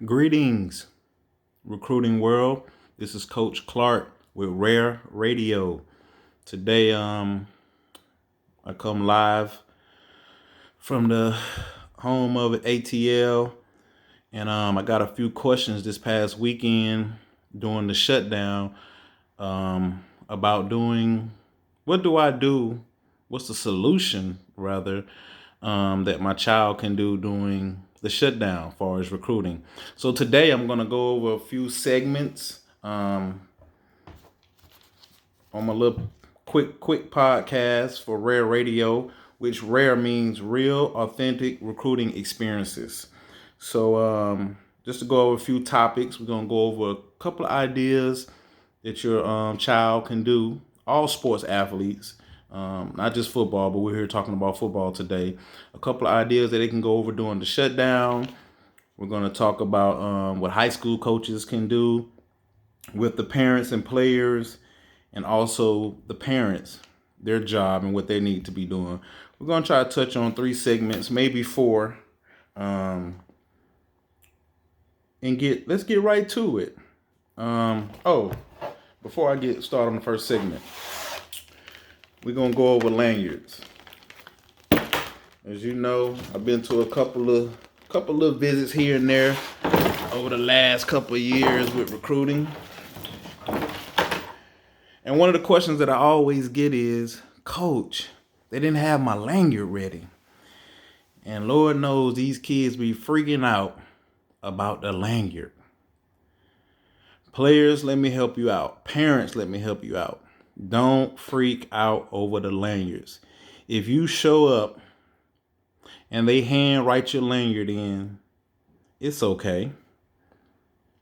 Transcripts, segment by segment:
Greetings, recruiting world. This is Coach Clark with R.A.R.E Radio. Today, I come live from the home of ATL, and I got a few questions this past weekend during the shutdown about doing what do I do? What's the solution, rather, that my child can do during the shutdown as far as recruiting. So today I'm going to go over a few segments on my little quick podcast for R.A.R.E Radio, which R.A.R.E means real, authentic recruiting experiences. So just to go over a few topics, we're going to go over a couple of ideas that your child can do, all sports athletes, not just football, but we're here talking about football today. A couple of ideas that they can go over during the shutdown. We're going to talk about what high school coaches can do with the parents and players, and also the parents, their job and what they need to be doing. We're going to try to touch on 3 segments, maybe 4, and let's get right to it. Before I get started on the first segment, we're going to go over lanyards. As you know, I've been to a couple of visits here and there over the last couple of years with recruiting. And one of the questions that I always get is, Coach, they didn't have my lanyard ready. And Lord knows these kids be freaking out about the lanyard. Players, let me help you out. Parents, let me help you out. Don't freak out over the lanyards. If you show up and they hand write your lanyard in, it's okay.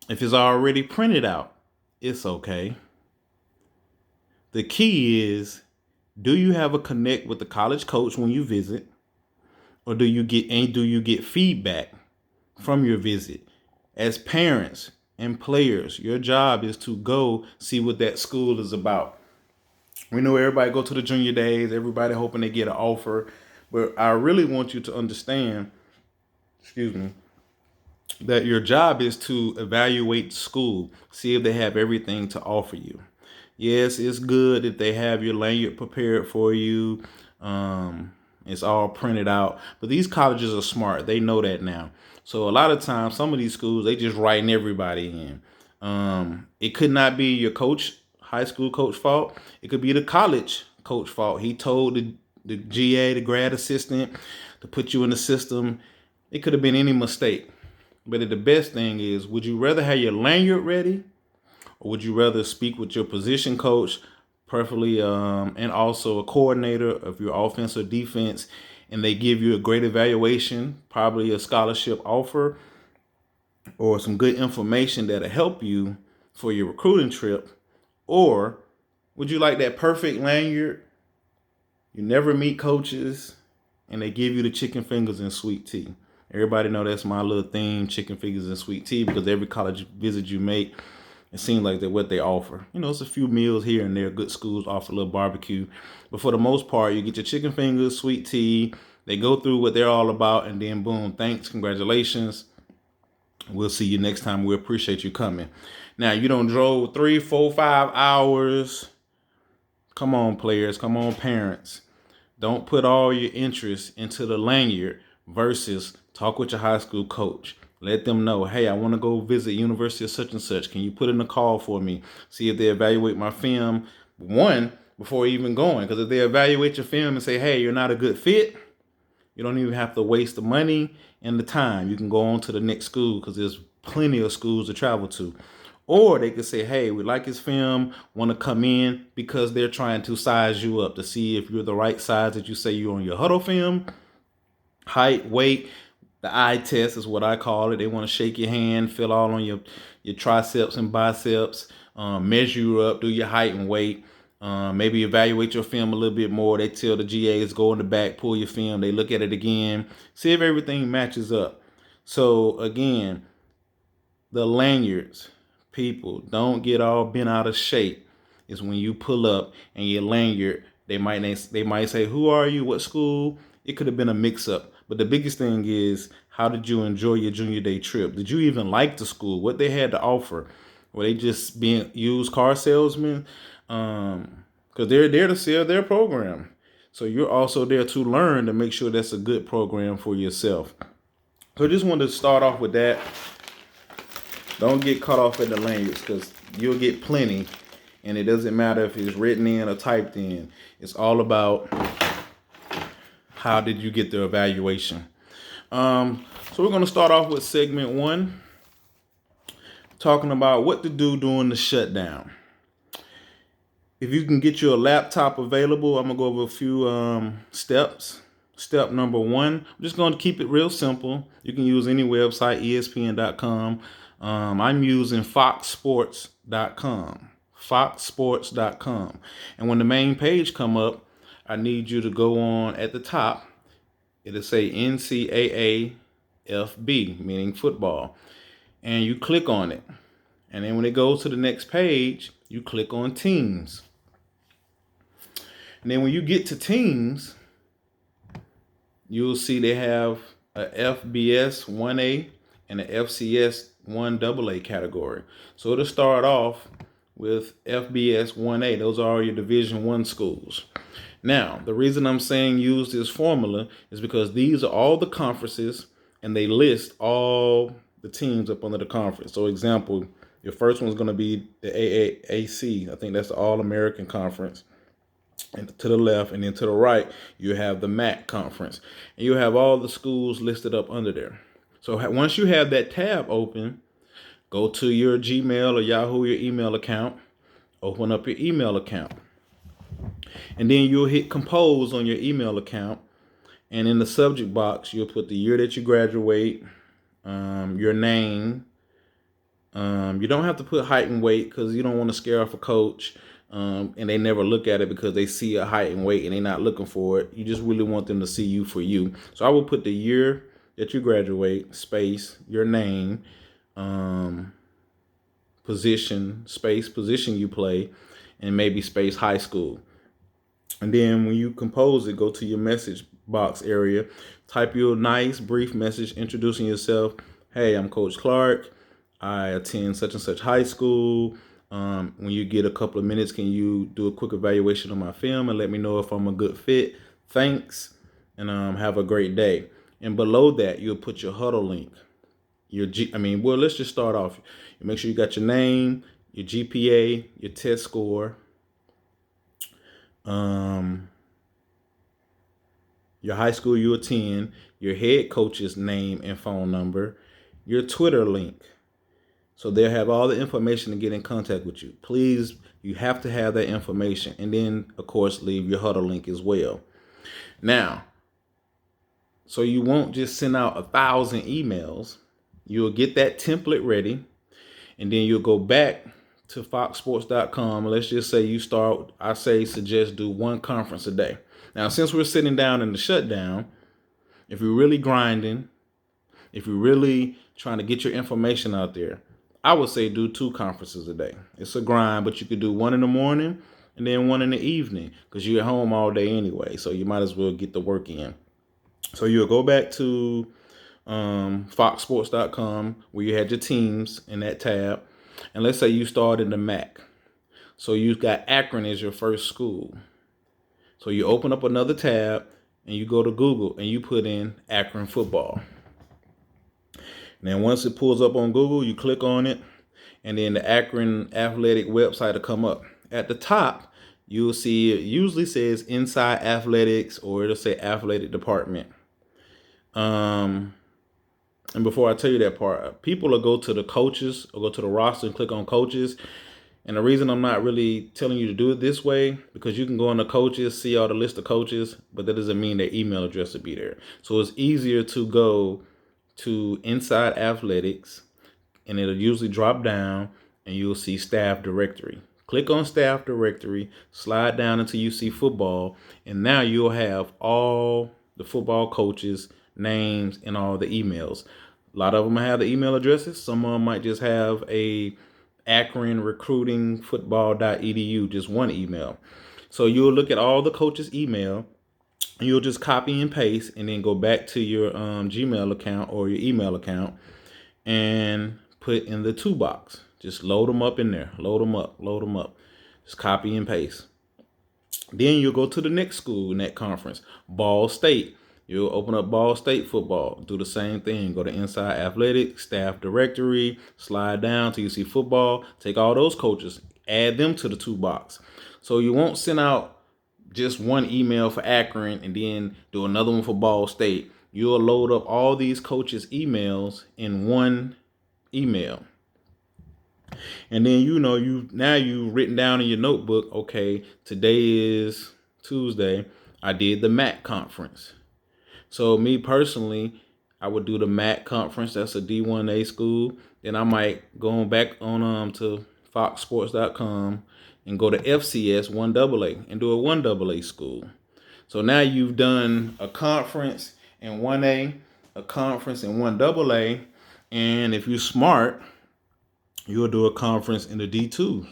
If it's already printed out, it's okay. The key is, do you have a connect with the college coach when you visit? Or do you get feedback from your visit? As parents and players, your job is to go see what that school is about. We know everybody go to the junior days, everybody hoping they get an offer, but I really want you to understand, that your job is to evaluate school, see if they have everything to offer you. Yes, it's good that they have your lanyard prepared for you. It's all printed out, but these colleges are smart. They know that now. So a lot of times, some of these schools, they just writing everybody in. It could not be your coach, high school coach fault. It could be the college coach fault. He told the GA, the grad assistant, to put you in the system. It could have been any mistake. But the best thing is, would you rather have your lanyard ready, or would you rather speak with your position coach, preferably, and also a coordinator of your offense or defense, and they give you a great evaluation, probably a scholarship offer, or some good information that'll help you for your recruiting trip? Or would you like that perfect lanyard? You never meet coaches, and they give you the chicken fingers and sweet tea. Everybody know that's my little theme, chicken fingers and sweet tea, because every college visit you make, it seems like what they offer. It's a few meals here and there. Good schools offer a little barbecue. But for the most part, you get your chicken fingers, sweet tea. They go through what they're all about, and then boom, thanks, congratulations. We'll see you next time. We appreciate you coming. Now, you don't drove 3, 4, 5 hours. Come on, players. Come on, parents. Don't put all your interest into the lanyard versus talk with your high school coach. Let them know, hey, I want to go visit University of such and such. Can you put in a call for me? See if they evaluate my film, before even going. Because if they evaluate your film and say, hey, you're not a good fit, you don't even have to waste the money and the time. You can go on to the next school, because there's plenty of schools to travel to. Or they could say, hey, we like his film, want to come in, because they're trying to size you up to see if you're the right size that you say you're on your huddle film. Height, weight, the eye test is what I call it. They want to shake your hand, feel all on your triceps and biceps, measure you up, do your height and weight, maybe evaluate your film a little bit more. They tell the GAs, go in the back, pull your film. They look at it again, see if everything matches up. So again, the lanyards, people, don't get all bent out of shape. It's when you pull up and your lanyard, they might say, who are you? What school? It could have been a mix-up. But the biggest thing is, How did you enjoy your junior day trip? Did you even like the school? What they had to offer? Were they just being used car salesmen? Because they're there to sell their program. So you're also there to learn to make sure that's a good program for yourself. So I just wanted to start off with that. Don't get caught off at the language because you'll get plenty. And it doesn't matter if it's written in or typed in. It's all about how did you get the evaluation. So we're going to start off with segment 1, talking about what to do during the shutdown. If you can get your laptop available, I'm going to go over a few steps. Step number 1, I'm just going to keep it real simple. You can use any website, ESPN.com. I'm using foxsports.com. Foxsports.com. And when the main page come up, I need you to go on at the top. It'll say NCAA FB, meaning football. And you click on it. And then when it goes to the next page, you click on teams. And then when you get to teams, you'll see they have a FBS 1A and a FCS 1AA category. So it'll start off with FBS 1A. Those are your Division 1 schools. Now, the reason I'm saying use this formula is because these are all the conferences and they list all the teams up under the conference. So example, your first one's going to be the AAAC. I think that's the All-American Conference. And to the left and then to the right, you have the MAC Conference. And you have all the schools listed up under there. So once you have that tab open, go to your Gmail or Yahoo, your email account, open up your email account. And then you'll hit compose on your email account. And in the subject box, you'll put the year that you graduate, your name. You don't have to put height and weight because you don't want to scare off a coach. And they never look at it because they see a height and weight and they're not looking for it. You just really want them to see you for you. So I will put the year that you graduate, space, your name, position, space, position you play, and maybe space high school. And then when you compose it, go to your message box area, type your nice brief message introducing yourself. Hey, I'm Coach Clark. I attend such and such high school. When you get a couple of minutes, can you do a quick evaluation of my film and let me know if I'm a good fit? Thanks, and have a great day. And below that, you'll put your huddle link. Let's just start off. You make sure you got your name, your GPA, your test score, your high school you attend, your head coach's name and phone number, your Twitter link. So they'll have all the information to get in contact with you. Please, you have to have that information. And then, of course, leave your huddle link as well. Now, so you won't just send out 1,000 emails. You'll get that template ready. And then you'll go back to foxsports.com. Let's just say you start, suggest do one conference a day. Now, since we're sitting down in the shutdown, if you're really grinding, if you're really trying to get your information out there, I would say do 2 conferences a day. It's a grind, but you could do one in the morning and then one in the evening because you're at home all day anyway. So you might as well get the work in. So you'll go back to foxsports.com where you had your teams in that tab. And let's say you started the MAC. So you've got Akron as your first school. So you open up another tab and you go to Google and you put in Akron football. And then once it pulls up on Google, you click on it, and then the Akron Athletic website will come up. At the top, you'll see it usually says Inside Athletics, or it'll say Athletic Department. And before I tell you that part, people will go to the coaches or go to the roster and click on coaches. And the reason I'm not really telling you to do it this way, because you can go on the coaches, see all the list of coaches, but that doesn't mean their email address will be there. So it's easier to go to Inside Athletics, and it'll usually drop down and you'll see Staff Directory. Click on Staff Directory, slide down until you see football, and now you'll have all the football coaches' names and all the emails. A lot of them have the email addresses. Some of them might just have a Akron recruiting football.edu, just one email. So you'll look at all the coaches' email, You'll just copy and paste and then go back to your Gmail account or your email account and put in the to box. Just load them up in there. Load them up. Load them up. Just copy and paste. Then you'll go to the next school in that conference, Ball State. You'll open up Ball State football. Do the same thing. Go to Inside Athletics, Staff Directory, slide down till you see football. Take all those coaches, add them to the two box. So you won't send out just one email for Akron and then do another one for Ball State. You'll load up all these coaches' emails in one email. And then you've written down in your notebook, okay, today is Tuesday. I did the MAC conference. So me personally, I would do the MAC conference. That's a D1A school. Then I might go back on to foxsports.com and go to FCS 1AA and do a 1AA school. So now you've done a conference in 1A, a conference in 1AA, and if you're smart, you'll do a conference in the D2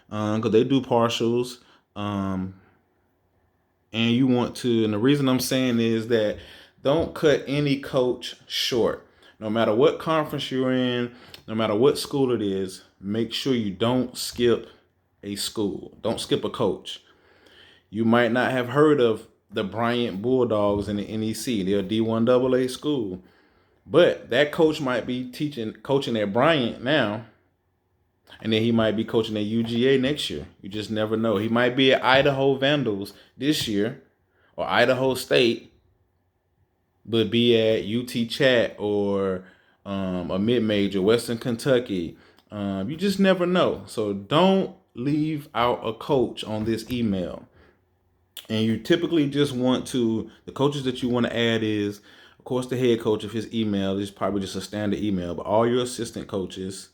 because they do partials. And you want to, and the reason I'm saying is that don't cut any coach short. No matter what conference you're in, no matter what school it is, make sure you don't skip a school. Don't skip a coach. You might not have heard of the Bryant Bulldogs in the NEC. They're a D1AA school. But that coach might be coaching at Bryant now, and then he might be coaching at UGA next year. You just never know. He might be at Idaho Vandals this year or Idaho State, but be at UT Chat or a mid-major, Western Kentucky. You just never know. So don't leave out a coach on this email. And you typically just want to, the coaches that you want to add is, of course, the head coach of his email is probably just a standard email, but all your assistant coaches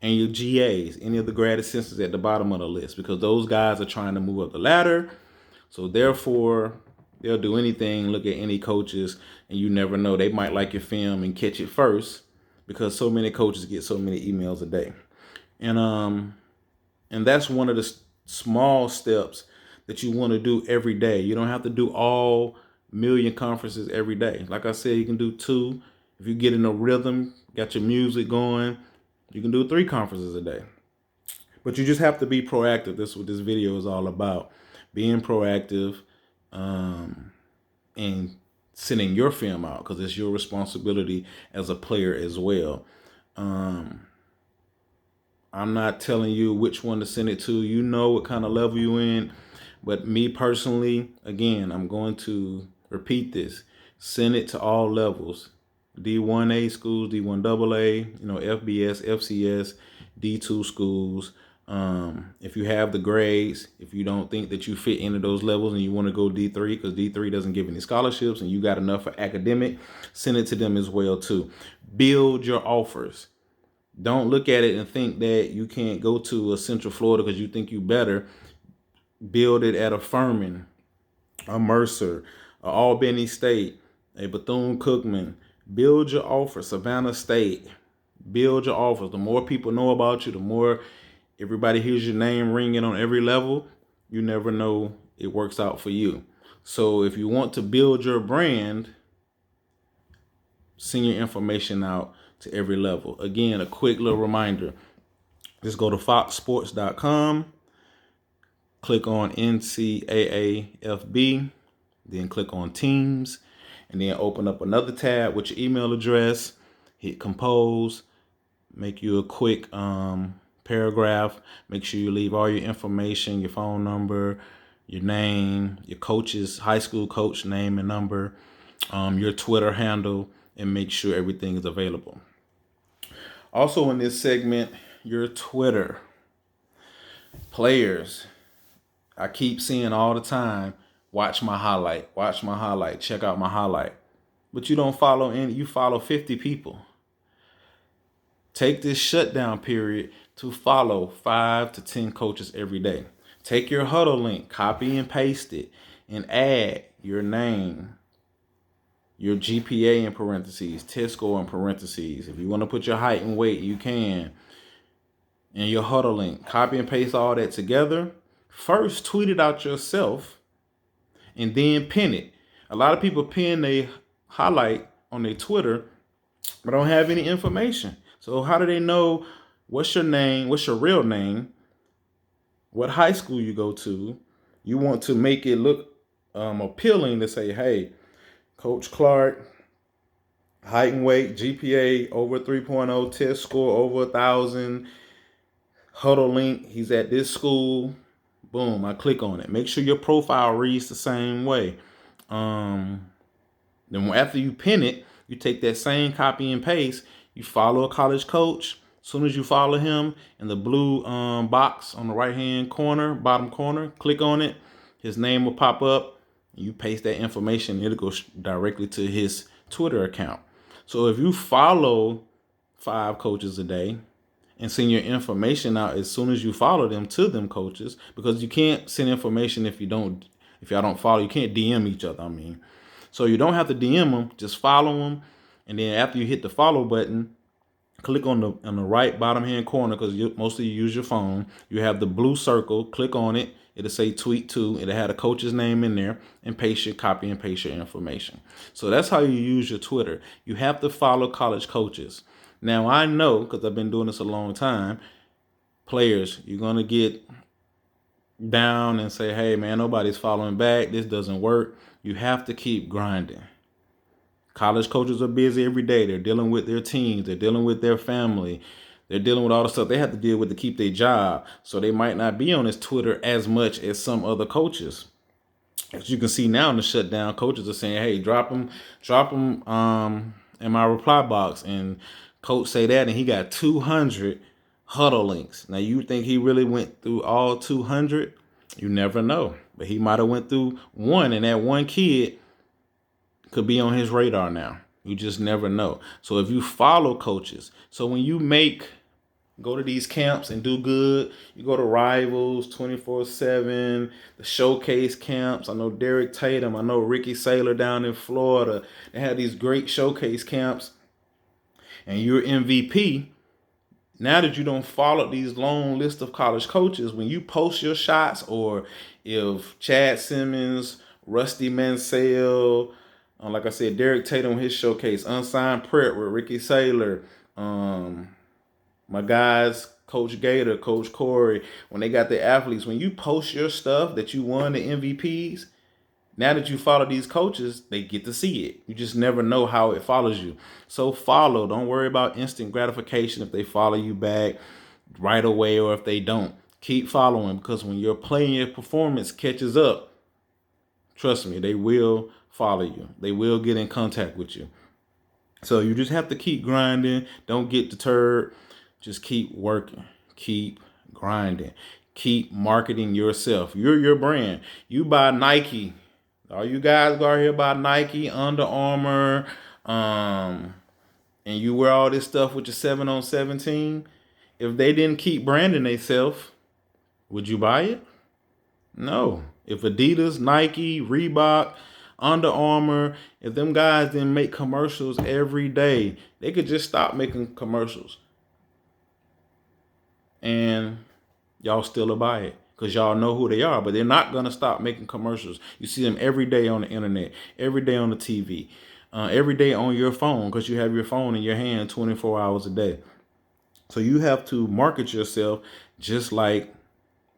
and your GAs, any of the grad assistants at the bottom of the list, because those guys are trying to move up the ladder. So therefore, they'll do anything, look at any coaches, and you never know. They might like your film and catch it first because so many coaches get so many emails a day. And that's one of the small steps that you want to do every day. You don't have to do all million conferences every day. Like I said, you can do 2. If you get in a rhythm, got your music going, you can do 3 conferences a day. But you just have to be proactive. That's what this video is all about. Being proactive and sending your film out because it's your responsibility as a player as well. I'm not telling you which one to send it to. You know what kind of level you're in. But me personally, again, I'm going to repeat this. Send it to all levels. D1A schools, D1AA, FBS, FCS, D2 schools. If you have the grades, if you don't think that you fit into those levels and you want to go D3 because D3 doesn't give any scholarships and you got enough for academic, send it to them as well too. Build your offers. Don't look at it and think that you can't go to a Central Florida because you think you better. Build it at a Furman, a Mercer, a Albany State, a Bethune-Cookman. Build your offer. Savannah State. Build your offers. The more people know about you, the more everybody hears your name ringing on every level, you never know it works out for you. So if you want to build your brand, send your information out to every level. Again, a quick little reminder. Just go to foxsports.com. Click on NCAAFB, then click on Teams, and then open up another tab with your email address, hit compose, make you a quick paragraph, make sure you leave all your information, your phone number, your name, your coach's high school coach name and number, your Twitter handle, and make sure everything is available. Also in this segment, your Twitter. Players, I keep seeing all the time, watch my highlight, check out my highlight. But you don't follow any, you follow 50 people. Take this shutdown period to follow 5 to 10 coaches every day. Take your huddle link, copy and paste it, and add your name, your GPA in parentheses, test score in parentheses. If you want to put your height and weight, you can. And your huddle link, copy and paste all that together. First, tweet it out yourself and then pin it. A lot of people pin a highlight on their Twitter, but don't have any information. So how do they know what's your name, what's your real name, what high school you go to? You want to make it look appealing to say, hey, Coach Clark, height and weight, GPA over 3.0, test score over 1,000, huddle link, he's at this school. Boom, I click on it. Make sure your profile reads the same way. Um, Then after you pin it, you take that same copy and paste. You follow a college coach. As soon as you follow him, in the blue box on the right hand corner, bottom corner, click on it. His name will pop up. You paste that information. It'll go directly to his Twitter account. So if you follow 5 coaches a day and send your information out as soon as you follow them to them coaches, because you can't send information if y'all don't follow. You can't DM each other. I mean. So you don't have to DM them, just follow them. And then after you hit the follow button, click on the right bottom hand corner, because mostly you use your phone. You have the blue circle, click on it. It'll say tweet to. It'll have the coach's name in there, and copy and paste your information. So that's how you use your Twitter. You have to follow college coaches. Now I know, because I've been doing this a long time, players, you're going to get down and say, hey man, nobody's following back. This doesn't work. You have to keep grinding. College coaches are busy every day. They're dealing with their teams. They're dealing with their family. They're dealing with all the stuff they have to deal with to keep their job. So they might not be on his Twitter as much as some other coaches. As you can see now in the shutdown, coaches are saying, hey, drop them in my reply box. And coach say that, and he got 200 huddle links. Now you think he really went through all 200? You never know. But he might have went through one, and that one kid could be on his radar now. You just never know. So if you follow coaches, so when you go to these camps and do good, you go to Rivals 24/7, the showcase camps. I know Derek Tatum, I know Ricky Saylor down in Florida. They have these great showcase camps, and you're MVP. Now that you don't follow these long list of college coaches, when you post your shots, or if Chad Simmons, Rusty Mansell, like I said, Derek Tatum, his showcase, Unsigned Prep with Ricky Saylor, my guys, Coach Gator, Coach Corey, when they got the athletes, when you post your stuff that you won the MVPs, now that you follow these coaches, they get to see it. You just never know how it follows you. So follow. Don't worry about instant gratification if they follow you back right away or if they don't. Keep following, because when your play and your performance catches up, trust me, they will follow you. They will get in contact with you. So you just have to keep grinding. Don't get deterred. Just keep working. Keep grinding. Keep marketing yourself. You're your brand. You buy Nike. All you guys go out here buy Nike, Under Armour, and you wear all this stuff with your 7-on-17. If they didn't keep branding themselves, would you buy it? No. If Adidas, Nike, Reebok, Under Armour, if them guys didn't make commercials every day, they could just stop making commercials. And y'all still buy it, because y'all know who they are. But they're not going to stop making commercials. You see them every day on the internet, every day on the TV, every day on your phone, because you have your phone in your hand 24 hours a day. So you have to market yourself just like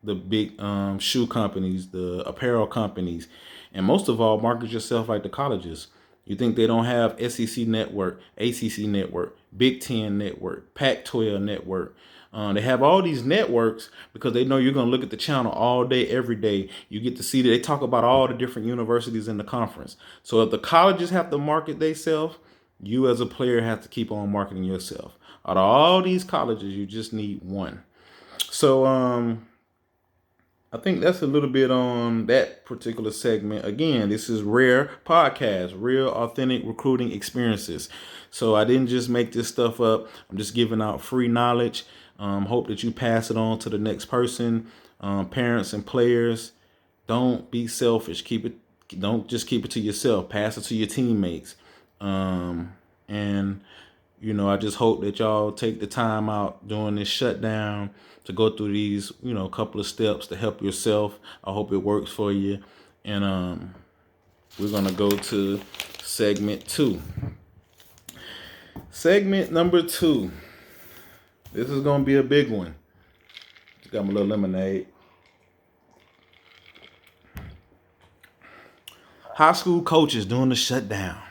the big shoe companies, the apparel companies, and most of all, market yourself like the colleges. You think they don't have SEC Network, ACC Network, Big Ten Network, Pac-12 Network? They have all these networks because they know you're going to look at the channel all day, every day. You get to see that they talk about all the different universities in the conference. So if the colleges have to market themselves, you as a player have to keep on marketing yourself. Out of all these colleges, you just need one. So I think that's a little bit on that particular segment. Again, this is R.A.R.E Podcast, real authentic recruiting experiences. So I didn't just make this stuff up. I'm just giving out free knowledge. Hope that you pass it on to the next person. Parents and players, don't be selfish. Don't just keep it to yourself. Pass it to your teammates. And I just hope that y'all take the time out during this shutdown to go through these, couple of steps to help yourself. I hope it works for you. And we're going to go to segment 2. Segment number 2. This is going to be a big one. Just got my little lemonade. High school coaches doing the shutdown.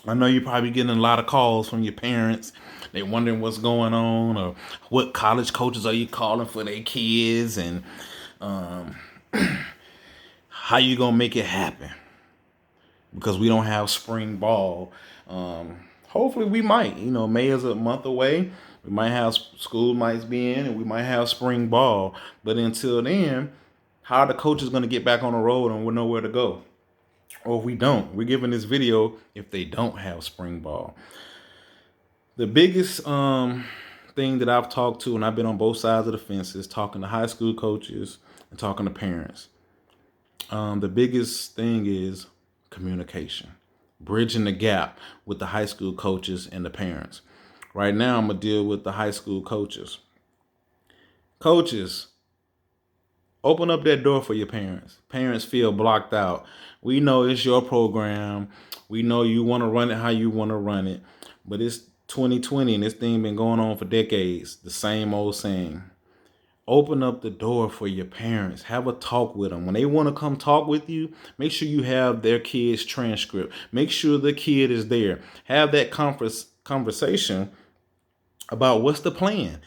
I know you're probably getting a lot of calls from your parents. They wondering what's going on, or what college coaches are you calling for their kids, and how you gonna make it happen? Because we don't have spring ball. Hopefully we might. May is a month away. We might have school might be in, and we might have spring ball. But until then, how are the coaches gonna get back on the road and we'll know where to go? Or if we don't, we're giving this video if they don't have spring ball. The biggest thing that I've talked to, and I've been on both sides of the fence, is talking to high school coaches and talking to parents. The biggest thing is communication, bridging the gap with the high school coaches and the parents. Right now, I'm going to deal with the high school coaches. Coaches, open up that door for your parents. Parents feel blocked out. We know it's your program. We know you want to run it how you want to run it. But it's 2020 and this thing been going on for decades. The same old saying. Open up the door for your parents. Have a talk with them. When they want to come talk with you, make sure you have their kid's transcript. Make sure the kid is there. Have that conversation about what's the plan.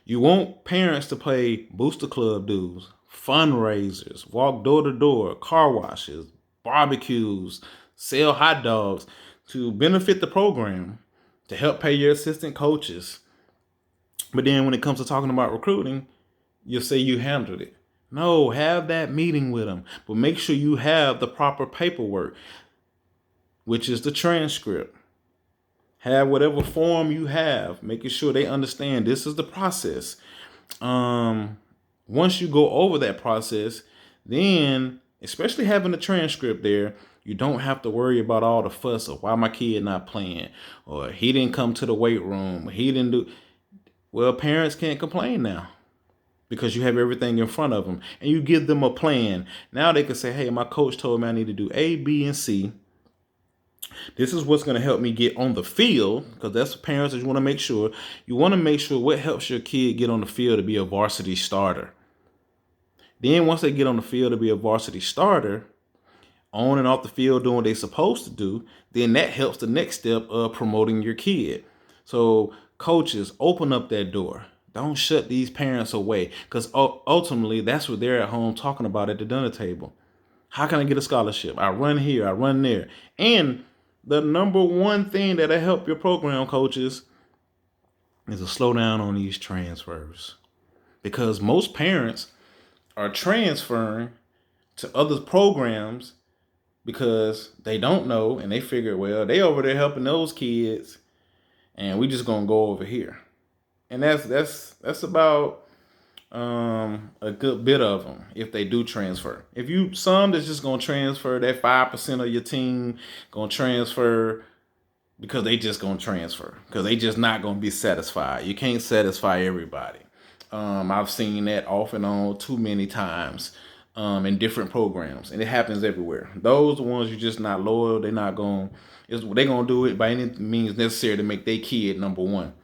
You want parents to pay booster club dues, fundraisers, walk door to door, car washes, barbecues, sell hot dogs to benefit the program, to help pay your assistant coaches. But then when it comes to talking about recruiting, you'll say you handled it. No, have that meeting with them, but make sure you have the proper paperwork, which is the transcript. Have whatever form you have, making sure they understand this is the process. Once you go over that process, then, especially having the transcript there, you don't have to worry about all the fuss of why my kid not playing, or he didn't come to the weight room, he didn't do. Well, parents can't complain now because you have everything in front of them and you give them a plan. Now they can say, hey, my coach told me I need to do A, B, and C. This is what's going to help me get on the field, because that's parents that you want to make sure. You want to make sure what helps your kid get on the field to be a varsity starter. Then once they get on the field to be a varsity starter, on and off the field doing what they're supposed to do, then that helps the next step of promoting your kid. So coaches, open up that door. Don't shut these parents away, because ultimately that's what they're at home talking about at the dinner table. How can I get a scholarship? I run here, I run there. And the number one thing that'll help your program, coaches, is to slow down on these transfers. Because most parents are transferring to other programs because they don't know, and they figure, well, they over there helping those kids, and we just gonna go over here. And that's about a good bit of them if they do transfer. If you some that's just gonna transfer, that 5% of your team gonna transfer because they just gonna transfer because they just not gonna be satisfied. You can't satisfy everybody. I've seen that off and on too many times in different programs, and it happens everywhere. Those ones you're just not loyal. They're not going. They're gonna do it by any means necessary to make their kid number one.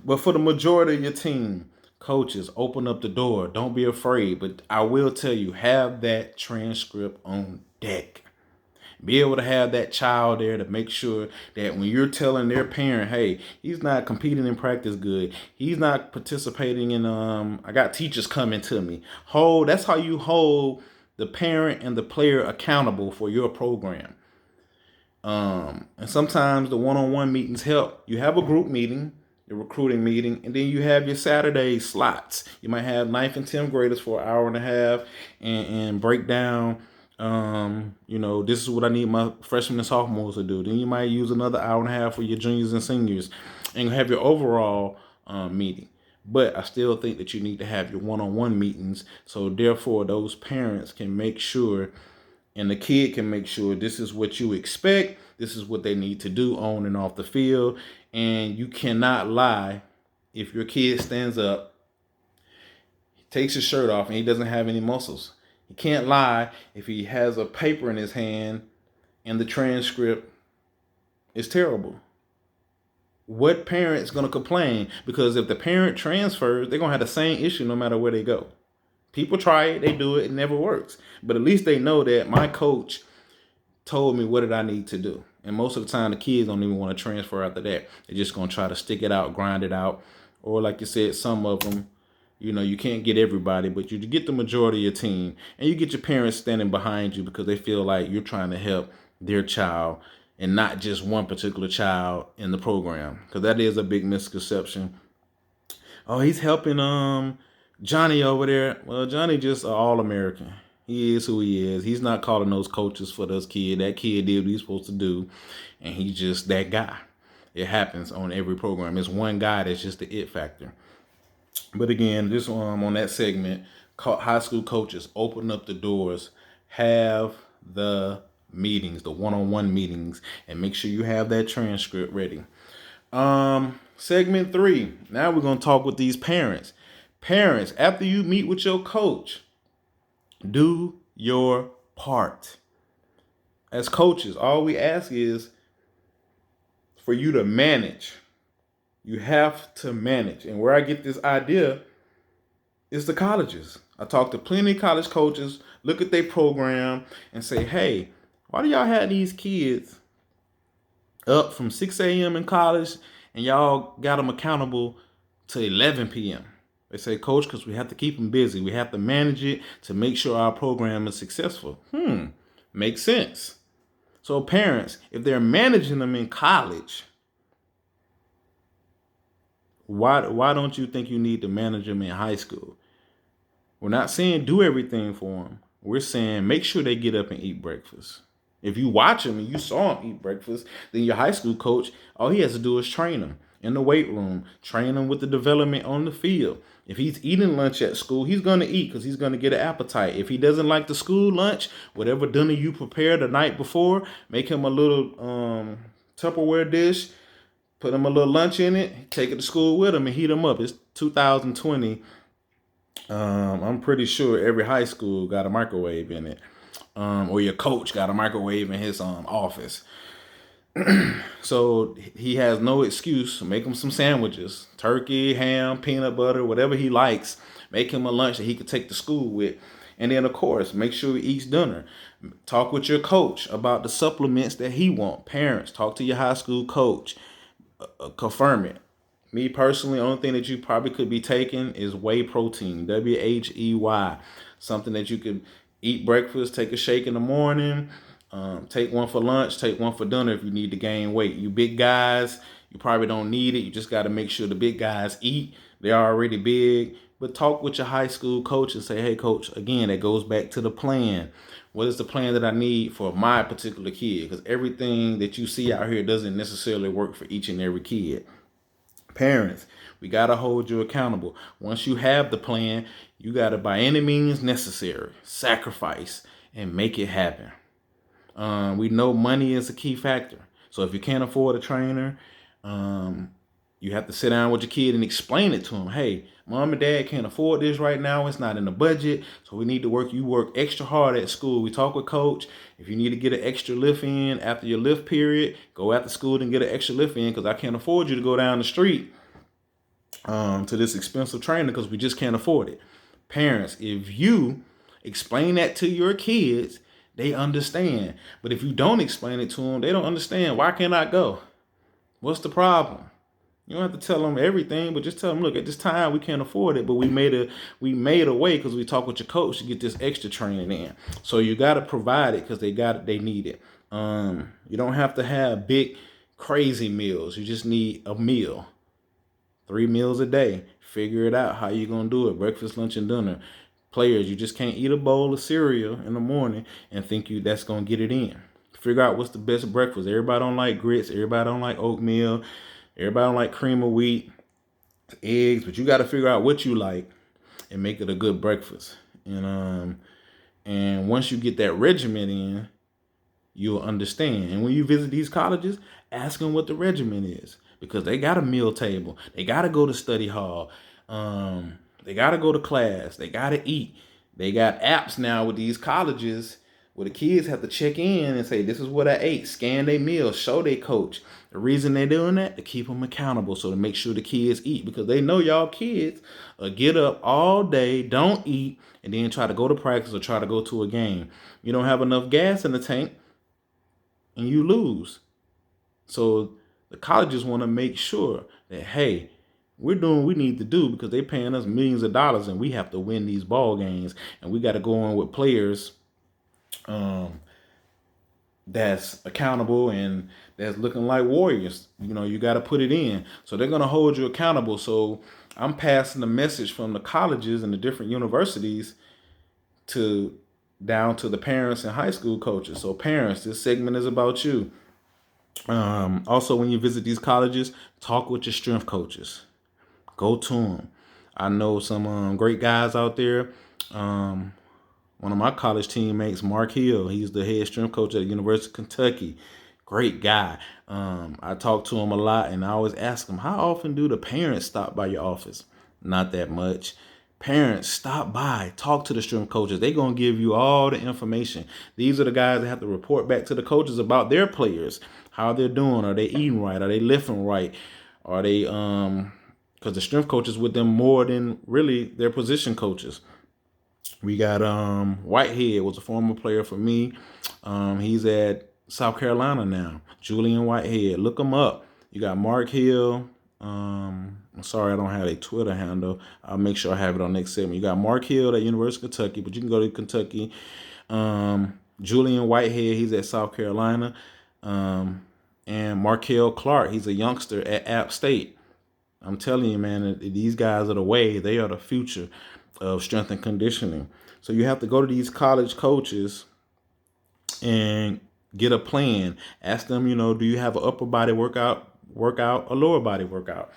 But for the majority of your team, coaches, open up the door. Don't be afraid. But I will tell you, have that transcript on deck. Be able to have that child there to make sure that when you're telling their parent, hey, he's not competing in practice good, he's not participating in, I got teachers coming to me. That's how you hold the parent and the player accountable for your program. And sometimes the one-on-one meetings help. You have a group meeting, the recruiting meeting, and then you have your Saturday slots. You might have 9th and 10th graders for an hour and a half and break down, this is what I need my freshmen and sophomores to do. Then you might use another hour and a half for your juniors and seniors and have your overall meeting. But I still think that you need to have your one-on-one meetings. So therefore, those parents can make sure and the kid can make sure this is what you expect. This is what they need to do on and off the field. And you cannot lie if your kid stands up, takes his shirt off, and he doesn't have any muscles. He can't lie if he has a paper in his hand and the transcript is terrible. What parent's going to complain? Because if the parent transfers, they're going to have the same issue no matter where they go. People try it, they do it, it never works. But at least they know that my coach told me what did I need to do. And most of the time, the kids don't even want to transfer after that. They're just going to try to stick it out, grind it out. Or like you said, some of them, you can't get everybody, but you get the majority of your team. And you get your parents standing behind you because they feel like you're trying to help their child and not just one particular child in the program. Because that is a big misconception. Oh, he's helping Johnny over there. Well, Johnny just an All-American. He is who he is. He's not calling those coaches for this kid. That kid did what he's supposed to do, and he's just that guy. It happens on every program. It's one guy that's just the it factor. But again, this on that segment, high school coaches open up the doors, have the meetings, the one-on-one meetings, and make sure you have that transcript ready. Segment 3. Now we're going to talk with these parents. Parents, after you meet with your coach, do your part. As coaches, all we ask is for you to manage. You have to manage. And where I get this idea is the colleges. I talk to plenty of college coaches, look at their program and say, hey, why do y'all have these kids up from 6 a.m. in college and y'all got them accountable to 11 p.m.? They say, Coach, because we have to keep them busy. We have to manage it to make sure our program is successful. Makes sense. So parents, if they're managing them in college, why don't you think you need to manage them in high school? We're not saying do everything for them. We're saying make sure they get up and eat breakfast. If you watch them and you saw them eat breakfast, then your high school coach, all he has to do is train them in the weight room, train them with the development on the field. If he's eating lunch at school, he's going to eat because he's going to get an appetite. If he doesn't like the school lunch, whatever dinner you prepared the night before, make him a little Tupperware dish, put him a little lunch in it, take it to school with him and heat him up. It's 2020. I'm pretty sure every high school got a microwave in it. Or your coach got a microwave in his office. So he has no excuse. Make him some sandwiches, turkey, ham, peanut butter, whatever he likes. Make him a lunch that he could take to school with. And then, of course, make sure he eats dinner. Talk with your coach about the supplements that he wants. Parents, talk to your high school coach. Confirm it. Me personally, the only thing that you probably could be taking is whey protein, WHEY. Something that you could eat breakfast, take a shake in the morning, take one for lunch, take one for dinner if you need to gain weight. You big guys, you probably don't need it. You just got to make sure the big guys eat. They're already big. But talk with your high school coach and say, hey, coach, again, that goes back to the plan. What is the plan that I need for my particular kid? Because everything that you see out here doesn't necessarily work for each and every kid. Parents, we got to hold you accountable. Once you have the plan, you got to, by any means necessary, sacrifice and make it happen. We know money is a key factor. So if you can't afford a trainer, you have to sit down with your kid and explain it to them. Hey, mom and dad can't afford this right now. It's not in the budget. So we need to work. You work extra hard at school. We talk with coach. If you need to get an extra lift in after your lift period, go after school and get an extra lift in because I can't afford you to go down the street to this expensive trainer because we just can't afford it. Parents, if you explain that to your kids, they understand. But if you don't explain it to them, they don't understand. Why can't I go? What's the problem? You don't have to tell them everything, but just tell them, look, at this time we can't afford it, but we made a way because we talked with your coach to get this extra training in. So you got to provide it because they need it. You don't have to have big, crazy meals. You just need a meal. 3 meals a day. Figure it out how you're going to do it. Breakfast, lunch, and dinner. Players, you just can't eat a bowl of cereal in the morning and think that's going to get it in. Figure out what's the best breakfast. Everybody don't like grits. Everybody don't like oatmeal. Everybody don't like cream of wheat, eggs, but you got to figure out what you like and make it a good breakfast. And once you get that regimen in, you'll understand. And when you visit these colleges, ask them what the regimen is because they got a meal table. They got to go to study hall. They got to go to class. They got to eat. They got apps now with these colleges where the kids have to check in and say, this is what I ate, scan their meals, show their coach. The reason they're doing that, to keep them accountable, so to make sure the kids eat, because they know y'all kids get up all day, don't eat, and then try to go to practice or try to go to a game. You don't have enough gas in the tank and you lose. So the colleges want to make sure that, hey, we're doing what we need to do because they're paying us millions of dollars and we have to win these ball games. And we got to go on with players um, that's accountable and that's looking like warriors. You got to put it in. So they're going to hold you accountable. So I'm passing the message from the colleges and the different universities to down to the parents and high school coaches. So parents, this segment is about you. Also, when you visit these colleges, talk with your strength coaches. Go to them. I know some great guys out there. Um, One of my college teammates, Mark Hill, he's the head strength coach at the University of Kentucky. Great guy. I talk to him a lot, and I always ask him, how often do the parents stop by your office? Not that much. Parents, stop by, talk to the strength coaches. They're going to give you all the information. These are the guys that have to report back to the coaches about their players, how they're doing. Are they eating right? Are they lifting right? Are they, because the strength coaches with them more than really their position coaches. We got Whitehead was a former player for me. He's at South Carolina now. Julian Whitehead. Look him up. You got Mark Hill. I'm sorry I don't have a Twitter handle. I'll make sure I have it on next segment. You got Mark Hill at University of Kentucky, but you can go to Kentucky. Julian Whitehead, he's at South Carolina. And Markel Clark, he's a youngster at App State. I'm telling you, man, these guys are the way. They are the future of strength and conditioning. So you have to go to these college coaches and get a plan. Ask them, do you have an upper body workout, a lower body workout?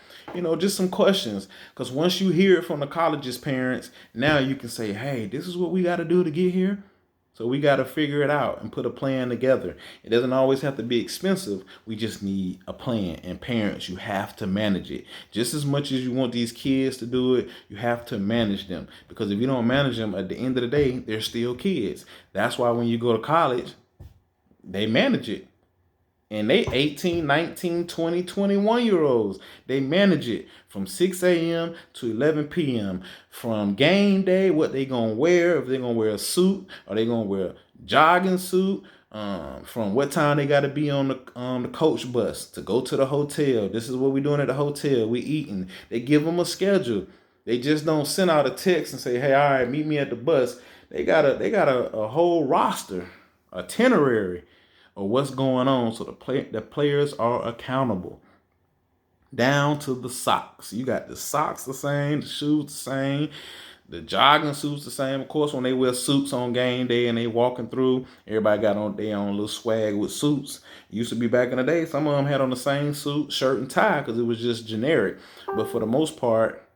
Just some questions. Because once you hear it from the college's parents, now you can say, hey, this is what we got to do to get here. So we got to figure it out and put a plan together. It doesn't always have to be expensive. We just need a plan. And parents, you have to manage it. Just as much as you want these kids to do it, you have to manage them. Because if you don't manage them, at the end of the day, they're still kids. That's why when you go to college, they manage it. And they 18, 19, 20, 21-year-olds. They manage it from 6 a.m. to 11 p.m. From game day, what they going to wear, if they're going to wear a suit, or they going to wear a jogging suit, from what time they got to be on the coach bus to go to the hotel. This is what we doing at the hotel. We eating. They give them a schedule. They just don't send out a text and say, hey, all right, meet me at the bus. They got a whole roster, itinerary of what's going on, so the players are accountable down to the socks. You got the socks the same, the shoes the same, the jogging suits the same. Of course, when they wear suits on game day and they walking through, everybody got on their own little swag with suits. It used to be back in the day, some of them had on the same suit, shirt, and tie because it was just generic. But for the most part,